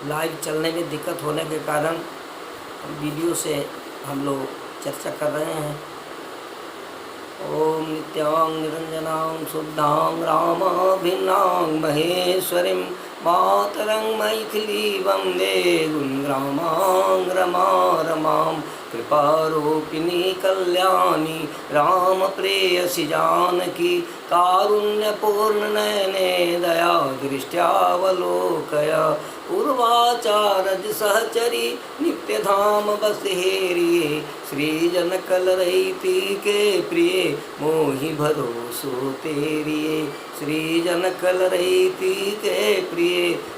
Live चलने में दिक्कत होने के कारण वीडियो से हम लोग चर्चा कर रहे हैं। ओम नित्यां निरंजनां शुद्धां रामाभिन्नां महेश्वरीं मातरं मैथिली वन्दे गुणग्रामां रमा रमां कृपारूपिणी कल्याणी रामप्रेयसी जानकी कारुण्यपूर्णनयने दया दृष्ट्यावलोकय पूर्वाचारज सहचरी नित्यधाम बसहेरिये श्रीजनकलरैती के प्रिय मोहि भरोसो तेरिये श्रीजनकलरैती के प्रिय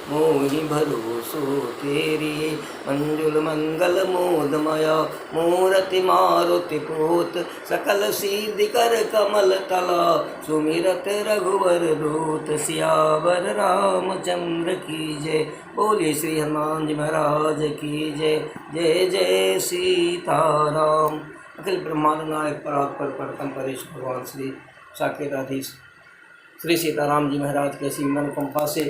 मोहि भरोसो तेरिये मंजुल मंगल मोदमय मूर्ति मारुति पूत सकल सिद्धि कर कमल तला सुमिरत रघुवर दूत सियावर रामचंद्र की जय। बोलिए श्री हनुमान जी महाराज की जय। जय जय सीताराम। अखिल ब्रह्मांड नायक परात्पर परतम परेश भगवान श्री साकेताधीश श्री सीताराम जी महाराज के ऐसी मन कंपा से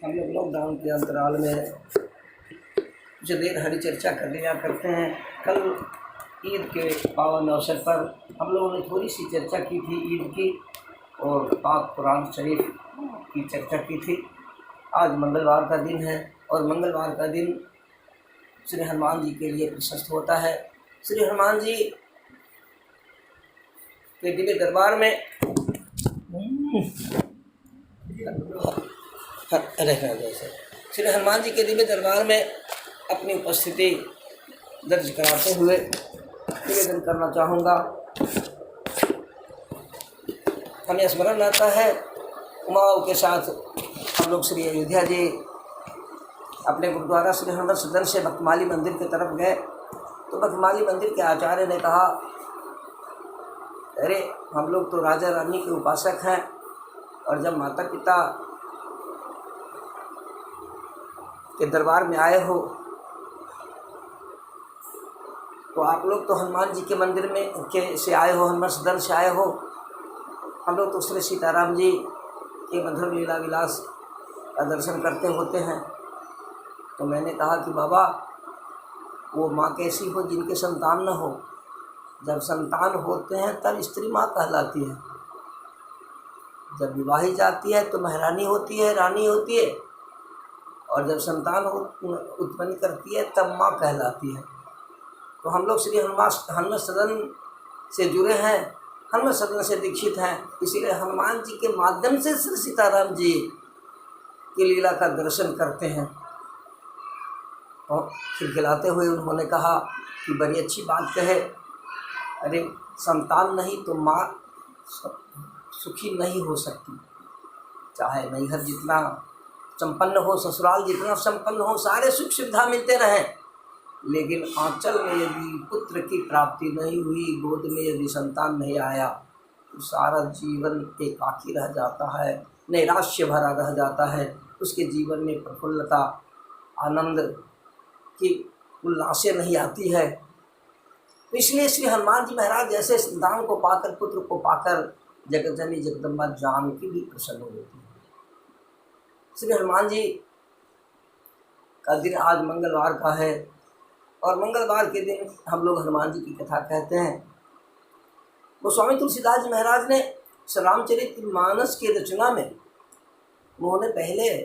हम लोग लॉकडाउन के अंतराल में कुछ देर हरि चर्चा कर लिया करते हैं। कल ईद के पावन अवसर पर हम लोगों ने थोड़ी सी चर्चा की थी ईद की और पाक कुरान शरीफ की चर्चा की थी। आज मंगलवार का दिन है और मंगलवार का दिन श्री हनुमान जी के लिए प्रशस्त होता है। श्री हनुमान जी के दिव्य दरबार में श्री हनुमान जी के दिव्य दरबार में अपनी उपस्थिति दर्ज कराते हुए निवेदन करना चाहूँगा। हमें स्मरण आता है उमाओं के साथ हम लोग श्री अयोध्या जी अपने गुरुद्वारा श्री हरिमंदिर सदन से बखमाली मंदिर की तरफ गए तो बखमाली मंदिर के आचार्य ने कहा, अरे हम लोग तो राजा रानी के उपासक हैं और जब माता पिता के दरबार में आए हो तो आप लोग तो हनुमान जी के मंदिर में से आए हो, हनुमान सदन से आए हो, हम लोग तो श्री सीताराम जी के मधुर लीला विलास का दर्शन करते होते हैं। तो मैंने कहा कि बाबा वो माँ कैसी हो जिनके संतान न हो, जब संतान होते हैं तब स्त्री माँ कहलाती है, जब विवाही जाती है तो महारानी होती है, रानी होती है, और जब संतान उत्पन्न करती है तब माँ कहलाती है। तो हम लोग श्री हनुमान सदन से जुड़े हैं, हनुमान सदन से दीक्षित हैं, इसीलिए हनुमान जी के माध्यम से श्री सीताराम जी की लीला का दर्शन करते हैं। और खिलखिलाते हुए उन्होंने कहा कि बड़ी अच्छी बात कहे, अरे संतान नहीं तो माँ सुखी नहीं हो सकती, चाहे नैहर जितना संपन्न हो, ससुराल जितना संपन्न हो, सारे सुख सुविधा मिलते रहें, लेकिन आंचल में यदि पुत्र की प्राप्ति नहीं हुई, गोद में यदि संतान नहीं आया तो सारा जीवन एकाकी रह जाता है, नैराश्य भरा रह जाता है, उसके जीवन में प्रफुल्लता आनंद की उल्लासें नहीं आती है। तो इसलिए श्री हनुमान जी महाराज जैसे संतान को पाकर, पुत्र को पाकर जगतजननी जगदम्बा जानकी भी प्रसन्न होती है। श्री हनुमान जी का दिन आज मंगलवार का है और मंगलवार के दिन हम लोग हनुमान जी की कथा कहते हैं। गोस्वामी तुलसीदास जी महाराज ने रामचरितमानस की रचना में उन्होंने पहले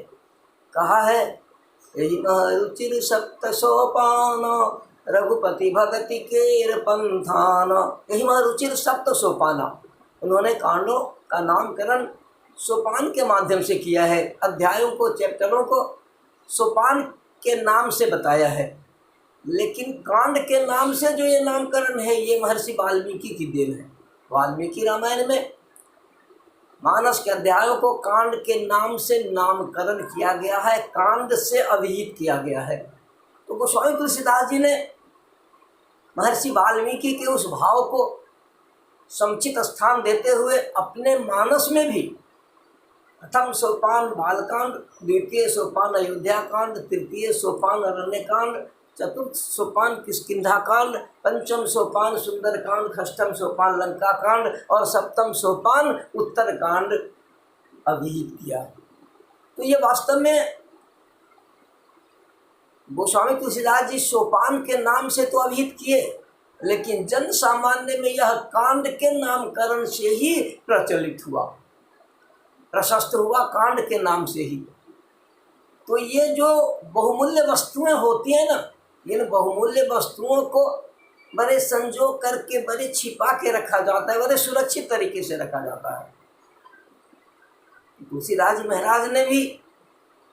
कहा है, यही रुचिर सप्त सोपान रघुपति भगति केर पंथान। यही रुचिर सप्त सोपाना, उन्होंने कांडों का नामकरण सोपान के माध्यम से किया है, अध्यायों को, चैप्टरों को सोपान के नाम से बताया है। लेकिन कांड के नाम से जो ये नामकरण है ये महर्षि वाल्मीकि की देन है। वाल्मीकि रामायण में मानस के अध्यायों को कांड के नाम से नामकरण किया गया है, कांड से अभिहित किया गया है। तो गोस्वामी तुलसीदास जी ने महर्षि वाल्मीकि के उस भाव को समुचित स्थान देते हुए अपने मानस में भी प्रथम सोपान बालकांड, द्वितीय सोपान अयोध्या कांड, तृतीय सोपान अरण्य कांड, चतुर्थ सोपान किष्किंधा कांड, पंचम सोपान सुंदर कांड, षष्ठम सोपान लंका कांड और सप्तम सोपान उत्तर कांड अभिहित किया। तो ये वास्तव में गोस्वामी तुलसीदास जी सोपान के नाम से तो अभिहित किए, लेकिन जन सामान्य में यह कांड के नामकरण से ही प्रचलित हुआ, प्रशस्त हुआ कांड के नाम से ही। तो ये जो बहुमूल्य वस्तुएं होती हैं ना, इन बहुमूल्य वस्तुओं को बड़े संजो करके, बड़े छिपा के रखा जाता है, बड़े सुरक्षित तरीके से रखा जाता है। तुलसीदास महाराज ने भी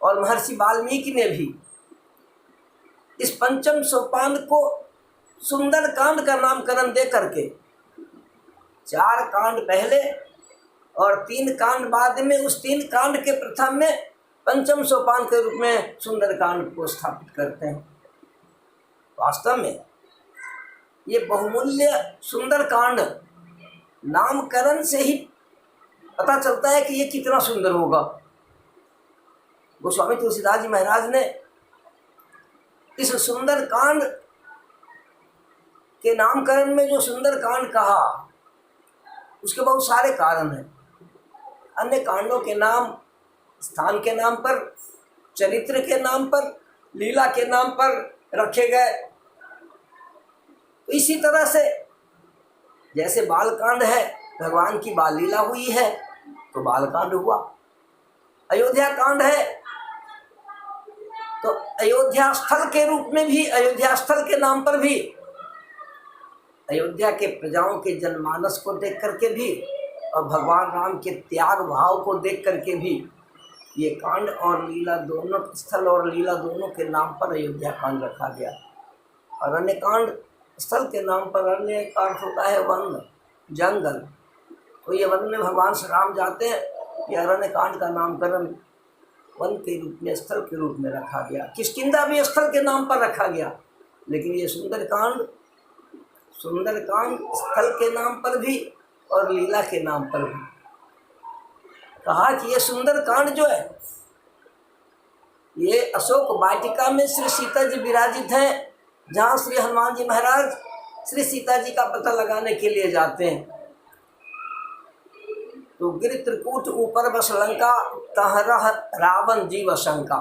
और महर्षि वाल्मीकि ने भी इस पंचम सोपान को सुंदर कांड का नामकरण दे करके 4 कांड पहले और 3 कांड बाद में, उस 3 कांड के प्रथम में पंचम सोपान के रूप में सुंदर कांड को स्थापित करते हैं। वास्तव में ये बहुमूल्य सुंदर कांड नामकरण से ही पता चलता है कि ये कितना सुंदर होगा। गोस्वामी तुलसीदास जी महाराज ने इस सुंदर कांड के नामकरण में जो सुंदर कांड कहा, उसके बहुत सारे कारण हैं। अन्य कांडों के नाम स्थान के नाम पर, चरित्र के नाम पर, लीला के नाम पर रखे गए। तो इसी तरह से जैसे बालकांड है, भगवान की बाल लीला हुई है तो बालकांड हुआ। अयोध्या कांड है तो अयोध्या स्थल के रूप में भी, अयोध्या स्थल के नाम पर भी, अयोध्या के प्रजाओं के जनमानस को देख करके भी और भगवान राम के त्याग भाव को देख करके भी ये कांड और लीला दोनों, स्थल और लीला दोनों के नाम पर अयोध्या कांड रखा गया। और अन्य कांड स्थल के नाम पर, अन्य का अर्थ होता है वन, जंगल। तो ये वन में भगवान श्री राम जाते हैं, ये अरण्य कांड का नामकरण वन के रूप में, स्थल के रूप में रखा गया। किष्किंधा भी स्थल के नाम पर रखा गया, लेकिन ये सुंदर कांड स्थल के नाम पर भी और लीला के नाम पर भी। कहा कि ये सुंदर कांड जो है, ये अशोक वाटिका में श्री सीता जी विराजित हैं, जहाँ श्री हनुमान जी महाराज श्री सीता जी का पता लगाने के लिए जाते हैं। तो गिर त्रिकूट ऊपर बस लंका, तहरह रावण जीव शंका।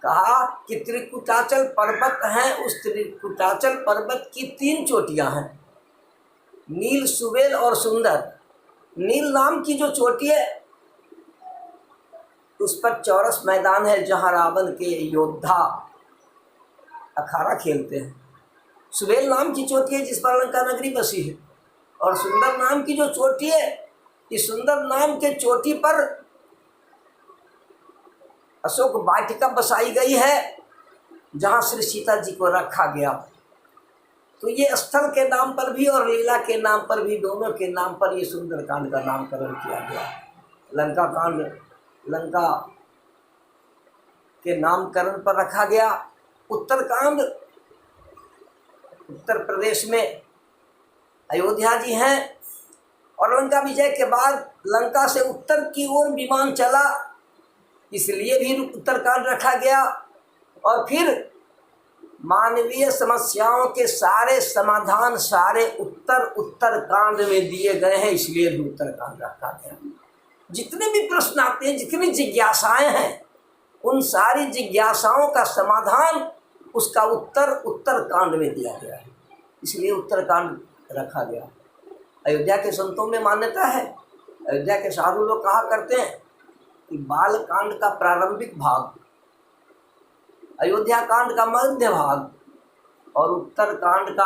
कहा कि त्रिकुटाचल पर्वत हैं, उस त्रिकुटाचल पर्वत की 3 चोटियां हैं, नील, सुबेल और सुंदर। नील नाम की जो चोटी है उस पर चौरस मैदान है, जहां रावण के योद्धा अखाड़ा खेलते हैं। सुबेल नाम की चोटी है जिस पर लंका नगरी बसी है। और सुंदर नाम की जो चोटी है, इस सुंदर नाम के चोटी पर अशोक वाटिका बसाई गई है, जहां श्री सीता जी को रखा गया। तो ये स्थल के नाम पर भी और लीला के नाम पर भी, दोनों के नाम पर ये सुंदर कांड का नामकरण किया गया। लंका कांड लंका के नामकरण पर रखा गया। उत्तरकांड उत्तर प्रदेश में अयोध्या जी हैं, और लंका विजय के बाद लंका से उत्तर की ओर विमान चला, इसलिए भी उत्तरकांड रखा गया। और फिर मानवीय समस्याओं के सारे समाधान सारे उत्तरकांड में दिए गए हैं, इसलिए भी उत्तरकांड रखा गया। जितने भी प्रश्न आते हैं, जितनी जिज्ञासाएं हैं, उन सारी जिज्ञासाओं का समाधान, उसका उत्तरकांड में दिया गया है, इसलिए उत्तरकांड रखा गया। अयोध्या के संतों में मान्यता है, अयोध्या के साधु लोग कहा करते हैं कि बाल कांड का प्रारंभिक भाग, अयोध्या कांड का मध्य भाग और उत्तर कांड का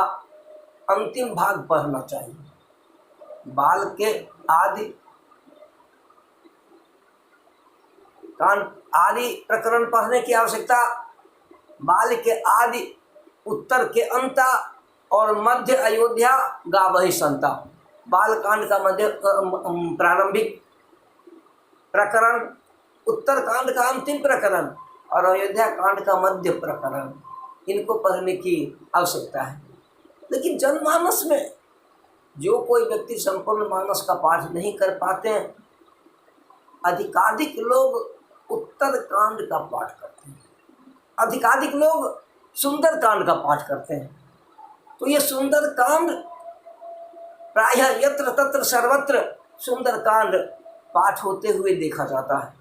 अंतिम भाग पढ़ना चाहिए। बाल के आदि कांड, आदि प्रकरण पढ़ने की आवश्यकता, बाल के आदि, उत्तर के अंत और मध्य अयोध्या गावहि संता। बाल कांड का मध्य प्रारंभिक प्रकरण, उत्तर कांड का अंतिम प्रकरण और अयोध्या कांड का मध्य प्रकरण, इनको पढ़ने की आवश्यकता है। लेकिन जनमानस में जो कोई व्यक्ति संपूर्ण मानस का पाठ नहीं कर पाते हैं, अधिकाधिक लोग उत्तर कांड का पाठ करते हैं, अधिकाधिक लोग सुंदर कांड का पाठ करते हैं। तो ये सुंदर कांड प्रायः यत्र तत्र सर्वत्र सुंदर कांड पाठ होते हुए देखा जाता है।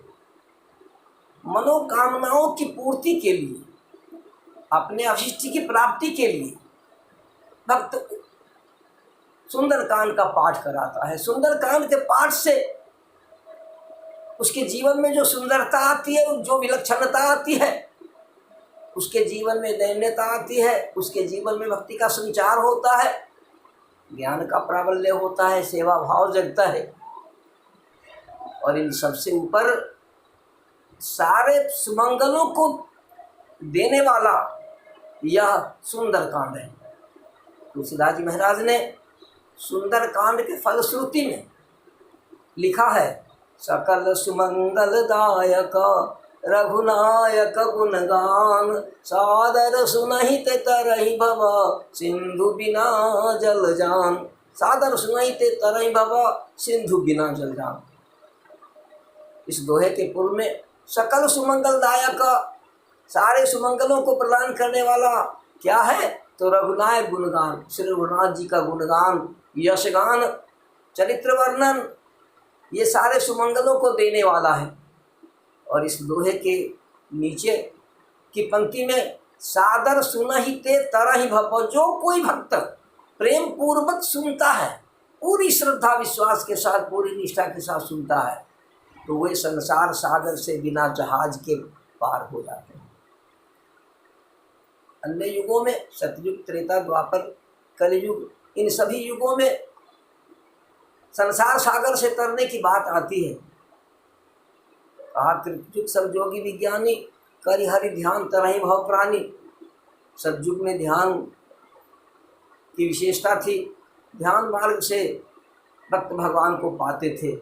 मनोकामनाओं की पूर्ति के लिए अपने अभिष्ट की प्राप्ति के लिए भक्त सुंदरकांड का पाठ कराता है। सुंदरकांड के पाठ से उसके जीवन में जो सुंदरता आती है, जो विलक्षणता आती है, उसके जीवन में दैन्यता आती है, उसके जीवन में भक्ति का संचार होता है, ज्ञान का प्राबल्य होता है, सेवा भाव जगता है। और इन सबसे ऊपर सारे सुमंगलों को देने वाला यह सुंदरकांड है। तुलसीदास जी महाराज ने सुंदरकांड के फलश्रुति में लिखा है, सकल सुमंगलदायक रघुनायक गुणगान, सादर सुनहित तरहि भव सिंधु बिना जल जान। सादर सुनहित तरहि भव सिंधु बिना जल जान। इस दोहे के पूर्व में सकल सुमंगलदायक, सारे सुमंगलों को प्रदान करने वाला क्या है, तो रघुनायक गुणगान, श्री रघुनाथ जी का गुणगान, यशगान, चरित्र वर्णन, ये सारे सुमंगलों को देने वाला है। और इस दोहे के नीचे की पंक्ति में सादर सुनहिते तरहि भव, जो कोई भक्त प्रेम पूर्वक सुनता है, पूरी श्रद्धा विश्वास के साथ, पूरी निष्ठा के साथ सुनता है, तो वे संसार सागर से बिना जहाज के पार हो जाते हैं। अन्य युगों में सतयुग, त्रेता, द्वापर, कलयुग, इन सभी युगों में संसार सागर से तरने की बात आती है। कहा कृतयुग सब जोगी विज्ञानी, करि हरि ध्यान तरहि भव प्राणी। सतयुग में ध्यान की विशेषता थी, ध्यान मार्ग से भक्त भगवान को पाते थे।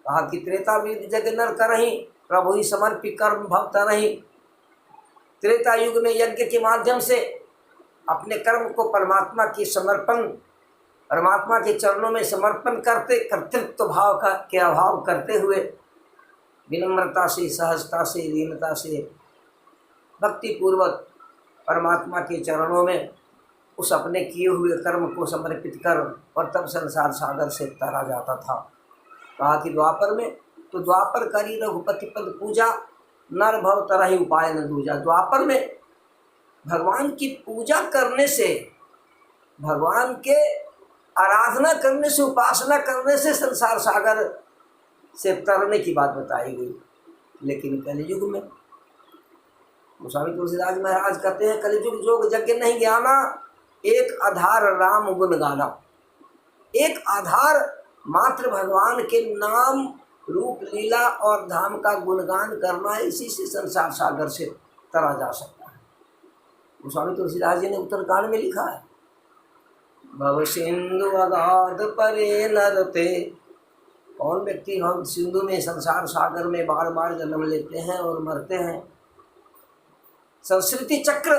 कहा कि त्रेता विद जग नर करहि, प्रभु ही समर्पित कर्म भव तरहि। त्रेता युग में यज्ञ के माध्यम से अपने कर्म को परमात्मा की समर्पण, परमात्मा के चरणों में समर्पण करते, कर्तृत्व भाव का के अभाव करते हुए विनम्रता से, सहजता से, दीनता से, भक्ति पूर्वक परमात्मा के चरणों में उस अपने किए हुए कर्म को समर्पित कर और तब संसार सागर से तरा जाता था। कहा कि द्वापर में तो द्वापर करी रघुपति पद पूजा, नर भव तरहि उपाय न दूजा। द्वापर में भगवान की पूजा करने से, भगवान के आराधना करने से, उपासना करने से संसार सागर से तरने की बात बताई गई। लेकिन कलयुग में स्वामी तुलसीदास महाराज कहते हैं, कलयुग जोग यज्ञ नहीं ज्ञाना, एक आधार राम गुण गाना। एक आधार मात्र भगवान के नाम, रूप, लीला और धाम का गुणगान करना है, इसी से संसार सागर से तरा जा सकता है। स्वामी तुलसीदास जी ने उत्तरकांड में लिखा है, भव सिंधु अगाध परे नरते। कौन व्यक्ति हम सिंधु में, संसार सागर में बार बार जन्म लेते हैं और मरते हैं। संस्कृति चक्र,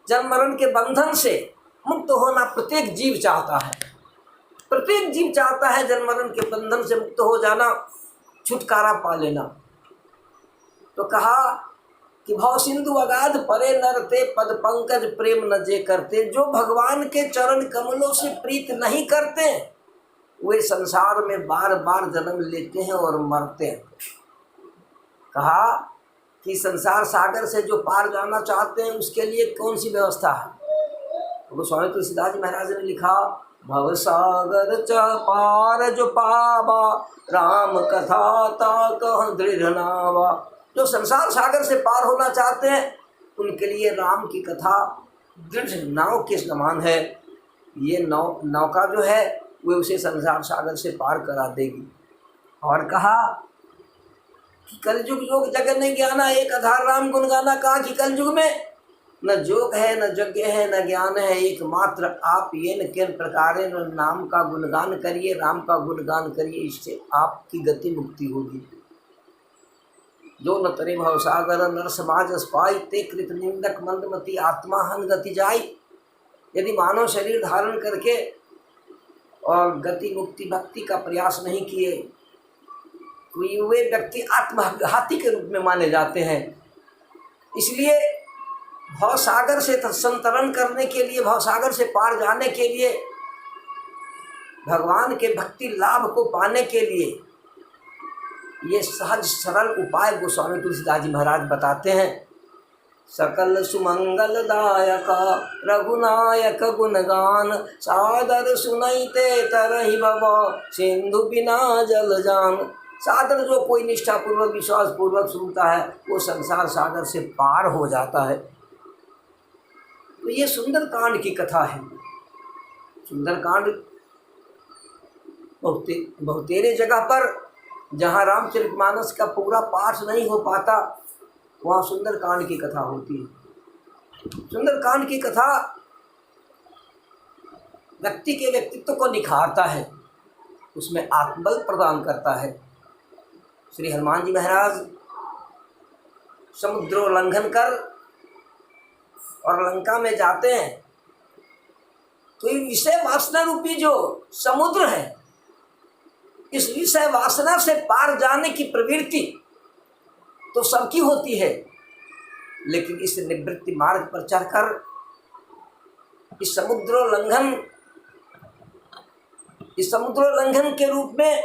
जन्म मरण के बंधन से मुक्त होना प्रत्येक जीव चाहता है। प्रत्येक जीव चाहता है जन्म मरण के बंधन से मुक्त हो जाना, छुटकारा पा लेना। तो कहा कि भव सिंधु अगाध परे नरते, पद पंकज प्रेम न जे करते। जो भगवान के चरण कमलों से प्रीत नहीं करते, वे संसार में बार बार जन्म लेते हैं और मरते हैं। कहा कि संसार सागर से जो पार जाना चाहते हैं, उसके लिए कौन सी व्यवस्था है। तो स्वामी तुलसीदास जी महाराज ने लिखा, भव सागर च पार जो पावा, राम कथा ता कह दृढ़ नावा। जो संसार सागर से पार होना चाहते हैं, उनके लिए राम की कथा दृढ़ नाव के समान है। ये नौका जो है वे उसे संसार सागर से पार करा देगी। और कहा कि कलयुग योग जगत नहीं ज्ञाना, एक आधार राम गुण गाना। कहा कि कलयुग में न जोग है, न यज्ञ है, न ज्ञान है, एकमात्र आप ये न किन प्रकार नाम का गुणगान करिए, राम का गुणगान करिए, इससे आपकी गति मुक्ति होगी। जो न तरे भव सागर नर समाज अस्पाई, ते कृत निंदक मंदमती आत्मा हन गति जाई। यदि मानव शरीर धारण करके और गति मुक्ति भक्ति का प्रयास नहीं किए, तो वे व्यक्ति आत्मघाती के रूप में माने जाते हैं। इसलिए भवसागर से संतरण करने के लिए, भवसागर से पार जाने के लिए, भगवान के भक्ति लाभ को पाने के लिए ये सहज सरल उपाय गोस्वामी तुलसीदास जी महाराज बताते हैं। सकल सुमंगलदायक रघुनायक गुणगान, सादर सुनैते तरहि भव सिंधु बिना जल जान। सादर जो कोई निष्ठापूर्वक विश्वास पूर्वक सुनता है वो संसार सागर से पार हो जाता है। तो ये सुंदर कांड की कथा है। सुंदर कांड बहुतेरे जगह पर जहाँ रामचरितमानस का पूरा पाठ नहीं हो पाता वहाँ सुंदर कांड की कथा होती है। सुंदर कांड की कथा व्यक्ति के व्यक्तित्व को निखारता है, उसमें आत्मबल प्रदान करता है। श्री हनुमान जी महाराज समुद्रोल्लंघन कर और लंका में जाते हैं तो ये विषय वासना रूपी जो समुद्र है, इस विषय वासना से पार जाने की प्रवृत्ति तो सबकी होती है, लेकिन इस निवृत्ति मार्ग पर चढ़कर इस समुद्रोल्लंघन के रूप में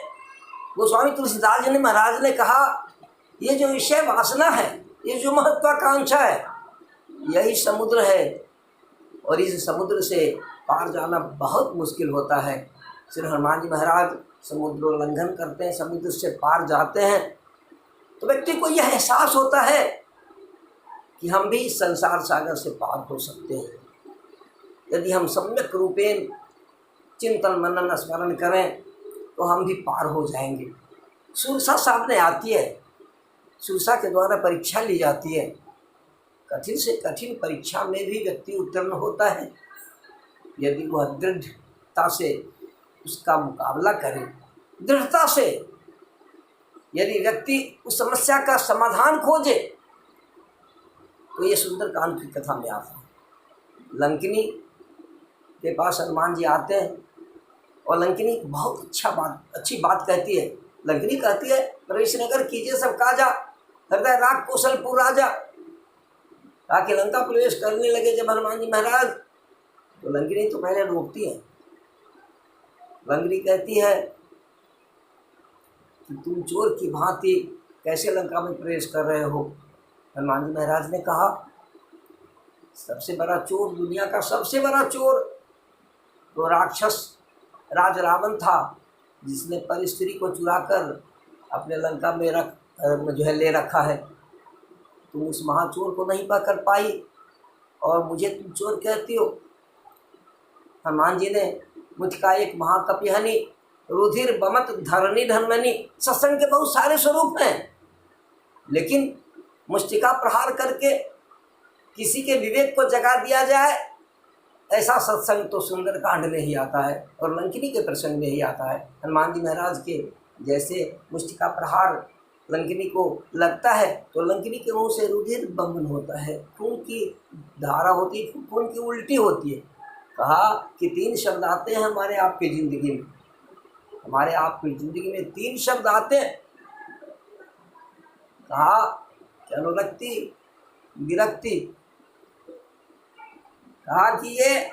गोस्वामी तुलसीदास जी ने महाराज ने कहा ये जो विषय वासना है, ये जो महत्वाकांक्षा है, यही समुद्र है और इस समुद्र से पार जाना बहुत मुश्किल होता है। श्री हनुमान जी महाराज समुद्रोल्लंघन करते हैं, समुद्र से पार जाते हैं तो व्यक्ति को यह एहसास होता है कि हम भी संसार सागर से पार हो सकते हैं यदि हम सम्यक रूपेण चिंतन मनन स्मरण करें तो हम भी पार हो जाएंगे। सुरसा सामने आती है, सुरसा के द्वारा परीक्षा ली जाती है, कठिन से कठिन परीक्षा में भी व्यक्ति उत्तीर्ण होता है यदि वह दृढ़ता से उसका मुकाबला करे। दृढ़ता से यदि व्यक्ति उस समस्या का समाधान खोजे तो ये सुंदर कांड की कथा में आता है। लंकिनी के पास हनुमान जी आते हैं और लंकिनी बहुत अच्छी बात कहती है। लंकिनी कहती है प्रवेश नगर कीजिए सब काजा, हृदय राग कौशलपुर राजा। ताकि लंका प्रवेश करने लगे जब हनुमान जी महाराज तो लंकिनी तो पहले रोकती है। लंकिनी कहती है कि तुम चोर की भांति कैसे लंका में प्रवेश कर रहे हो। हनुमान जी महाराज ने कहा सबसे बड़ा चोर, दुनिया का सबसे बड़ा चोर तो राक्षस राज रावण था जिसने पर स्त्री को चुराकर अपने लंका में ले रखा है। तुम उस महाचोर को नहीं पकड़ पाई और मुझे तुम चोर कहती हो। हनुमान जी ने मुझ का एक महाकपिहनी रुधिर बमत धरणी धर्मनी। सत्संग के बहुत सारे स्वरूप हैं, लेकिन मुष्टिका प्रहार करके किसी के विवेक को जगा दिया जाए ऐसा सत्संग तो सुंदर कांड में ही आता है और लंकिनी के प्रसंग में ही आता है। हनुमान जी महाराज के जैसे मुष्टिका प्रहार लंकिनी को लगता है तो लंकिनी के मुंह से रुधिर बमन होता है, खून की धारा होती है, खून की उल्टी होती है। कहा कि 3 शब्द आते हैं हमारे आपकी ज़िंदगी में, हमारे आपकी ज़िंदगी में 3 शब्द आते हैं। कहा कि अनुरक्ति, विरक्ति। कहा कि ये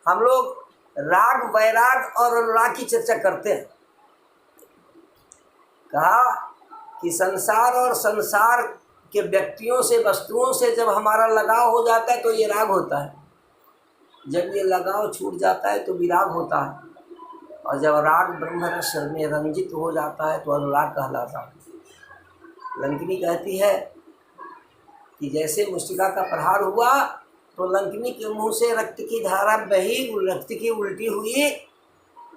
हम लोग राग, वैराग और अनुराग की चर्चा करते हैं। कहा कि संसार और संसार के व्यक्तियों से, वस्तुओं से जब हमारा लगाव हो जाता है तो ये राग होता है, जब ये लगाव छूट जाता है तो विराग होता है, और जब राग ब्रह्म रस में रंजित हो जाता है तो अनुराग कहलाता है। लंकिनी कहती है कि जैसे मुष्टिका का प्रहार हुआ तो लंकिनी के मुंह से रक्त की धारा बही, रक्त की उल्टी हुई,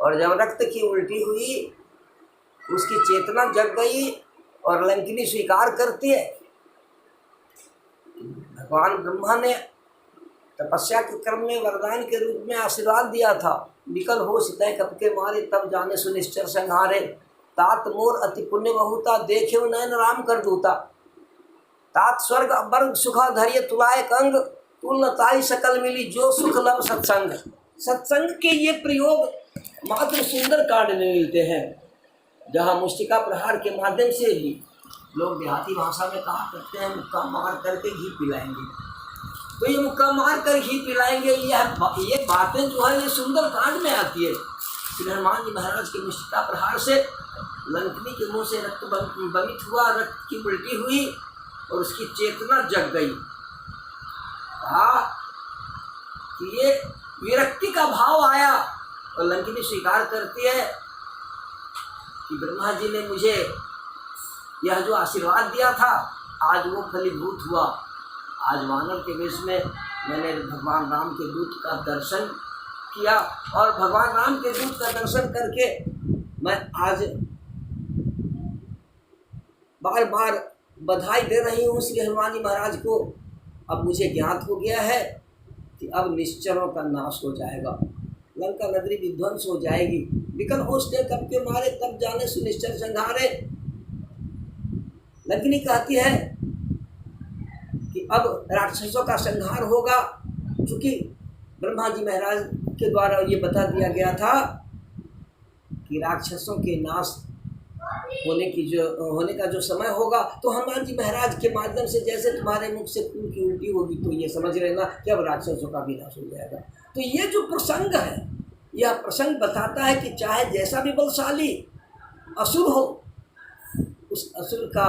और जब रक्त की उल्टी हुई उसकी चेतना जग गई और लंकिनी स्वीकार करती है। भगवान ब्रह्मा ने तपस्या के क्रम में वरदान के रूप में आशीर्वाद दिया था, निकल हो सितय कप के मारे तब जाने सुनिश्चर संहारे, तात मोर अति पुण्य बहुता देखे नयन राम कर दूता, तात स्वर्ग अबर सुखा धैर्य तुलाय कंग, तुलताई सकल मिली जो सुख लव सत्संग। सत्संग के ये प्रयोग मात्र सुंदर कांड में मिलते हैं, जहाँ मुष्टिका प्रहार के माध्यम से ही लोग देहाती भाषा में कहा करते हैं मुक्का मार करके घी पिलाएंगे। तो ये मुक्का मार कर घी पिलाएंगे, ये बातें जो है ये सुंदर कांड में आती है। श्री हनुमान जी महाराज के मुष्टिका प्रहार से लंकिनी के मुंह से रक्त बमित हुआ, रक्त की उल्टी हुई, और उसकी चेतना जग गई। कहा कि ये विरक्ति का भाव आया और लंकिनी स्वीकार करती है कि ब्रह्मा जी ने मुझे यह जो आशीर्वाद दिया था आज वो फलीभूत हुआ। आज वानर के वेश में मैंने भगवान राम के दूत का दर्शन किया और भगवान राम के दूत का दर्शन करके मैं आज बार बार बधाई दे रही हूँ श्री हनुमान जी महाराज को। अब मुझे ज्ञात हो गया है कि अब निश्चरों का नाश हो जाएगा, लंका नगरी विध्वंस हो जाएगी। विकल होते कब के मारे तब जाने सुनिश्चर संहारे। लंकिनी कहती है कि अब राक्षसों का संहार होगा, क्योंकि ब्रह्मा जी महाराज के द्वारा ये बता दिया गया था कि राक्षसों के नाश होने का जो समय होगा तो हनुमान जी महाराज के माध्यम से जैसे तुम्हारे मुख से खून की उल्टी होगी तो ये समझ लेना कि अब राक्षसों का विनाश हो जाएगा। तो ये जो प्रसंग है, यह प्रसंग बताता है कि चाहे जैसा भी बलशाली असुर हो, उस असुर का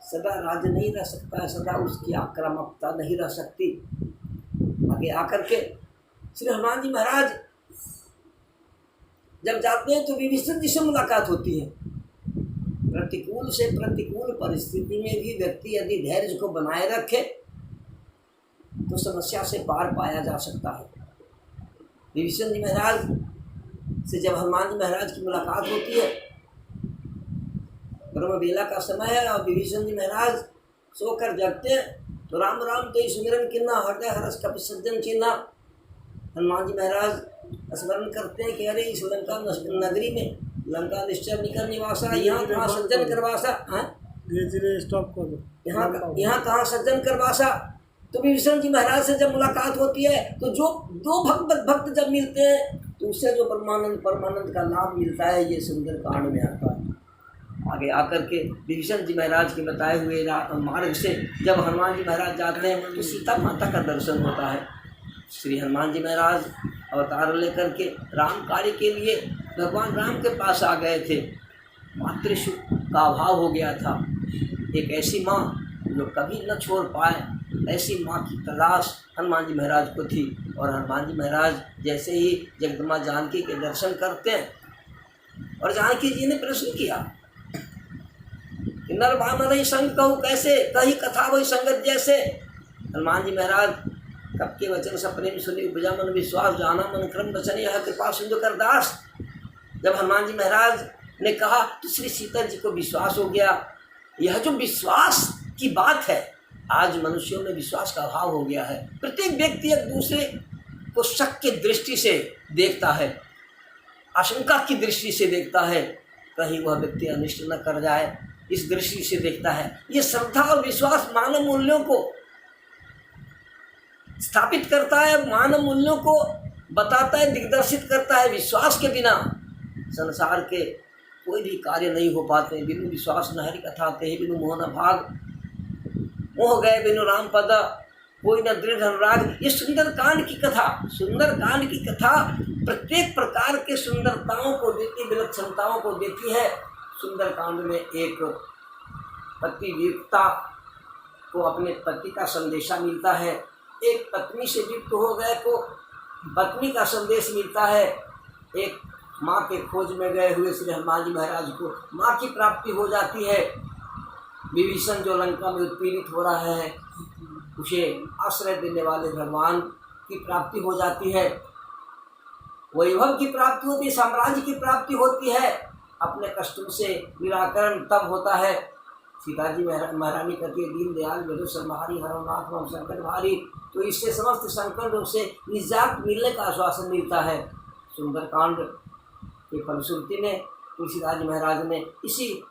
सदा राज नहीं रह सकता है, सदा उसकी आक्रामकता नहीं रह सकती। आगे आकर के श्री हनुमान जी महाराज जब जाते हैं तो विभीषण जी से मुलाकात होती है। प्रतिकूल से प्रतिकूल परिस्थिति में भी व्यक्ति यदि धैर्य को बनाए रखे तो समस्या से पार पाया जा सकता है। विभीषण जी महाराज से जब हनुमान जी महाराज की मुलाकात होती है, ब्रह्म बेला का समय है और विभीषण जी महाराज सोकर जगते हैं तो राम राम तो सुमिरन किन्ना हृदय हर्ष कपि सज्जन चिन्हा। हनुमान जी महाराज स्मरण करते हैं कि अरे इस लंका नगरी में लंका निश्चर निकर निवासा, यहाँ कहाँ सज्जन करवासा। स्टॉप कर दो, यहाँ कहाँ सज्जन करवासा। तो विभीषण जी महाराज से जब मुलाकात होती है तो जो दो भक्त जब मिलते हैं तो उससे जो परमानंद का लाभ मिलता है, ये सुंदर कांड में आता है। आगे आकर के विभीषण जी महाराज के बताए हुए मार्ग से जब हनुमान जी महाराज जाते हैं तो सीता माता का दर्शन होता है। श्री हनुमान जी महाराज अवतार लेकर के राम कार्य के लिए भगवान राम के पास आ गए थे। मातृसुख का अभाव हो गया था। एक ऐसी माँ जो कभी न छोड़ पाए, ऐसी माँ की तलाश हनुमान जी महाराज को थी। और हनुमान जी महाराज जैसे ही जगदम्बा जानकी के दर्शन करते हैं और जानकी जी ने प्रश्न किया कि नर वानर संग कहूँ कैसे, कही कथा वही संगत जैसे। हनुमान जी महाराज कब के वचन सपने में सुनी उपजा मन विश्वास, जाना मन क्रम वचन यह कृपा सिंधु कर दास। जब हनुमान जी महाराज ने कहा तो श्री सीता जी को विश्वास हो गया। यह जो विश्वास की बात है, आज मनुष्यों में विश्वास का अभाव हो गया है। प्रत्येक व्यक्ति एक दूसरे को शक की दृष्टि से देखता है, आशंका की दृष्टि से देखता है, कहीं वह व्यक्ति अनिष्ट न कर जाए, इस दृष्टि से देखता है। ये श्रद्धा और विश्वास मानव मूल्यों को स्थापित करता है, मानव मूल्यों को बताता है, दिग्दर्शित करता है। विश्वास के बिना संसार के कोई भी कार्य नहीं हो पाते। बिनु विश्वास न हरि कथा ते बिनु मोह न भाग, मोह गए बिनु राम पद कोई न दृढ़ अनुराग। ये सुंदर कांड की कथा, सुंदर कांड की कथा प्रत्येक प्रकार के सुंदरताओं को देती, विलक्षणताओं को देती है। सुंदर कांड में एक पति वीरता को अपने पति का संदेशा मिलता है, एक पत्नी से युक्त हो गए को पत्नी का संदेश मिलता है, एक माँ के खोज में गए हुए श्री हनुमान जी महाराज को माँ की प्राप्ति हो जाती है। विभीषण जो लंका में उत्पीड़ित हो रहा है उसे आश्रय देने वाले भगवान की प्राप्ति हो जाती है, वैभव की प्राप्ति होती है, साम्राज्य की प्राप्ति होती है। अपने कष्टों से निराकरण तब होता है। सीता जी महारानी कहती है दीन दयाल मेरे सरमारी हरनाथ मम संकट भारी। तो इससे समस्त संकटों से निजात मिलने का आश्वासन मिलता है। सुंदरकांड के फलश्रुति में तुलसीदास महाराज ने इसी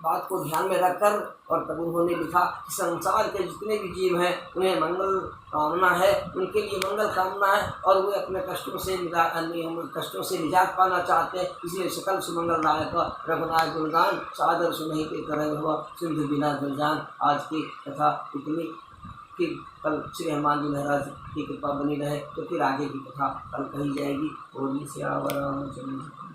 बात को ध्यान में रखकर और तब उन्होंने लिखा कि संसार के जितने भी जीव हैं उन्हें मंगल कामना है, उनके लिए मंगल कामना है और वे अपने कष्टों से निजात पाना चाहते हैं। इसलिए सकल सुमंगलदायक रघुनाथ गुणगान सादर सुनहि के करे हुआ सिंधु बिना जलजान। आज की कथा इतनी, फिर कल श्री हनुमान जी महाराज की कृपा बनी रहे तो फिर आगे की कथा कल कही जाएगी। और श्यावर रामचंद्र।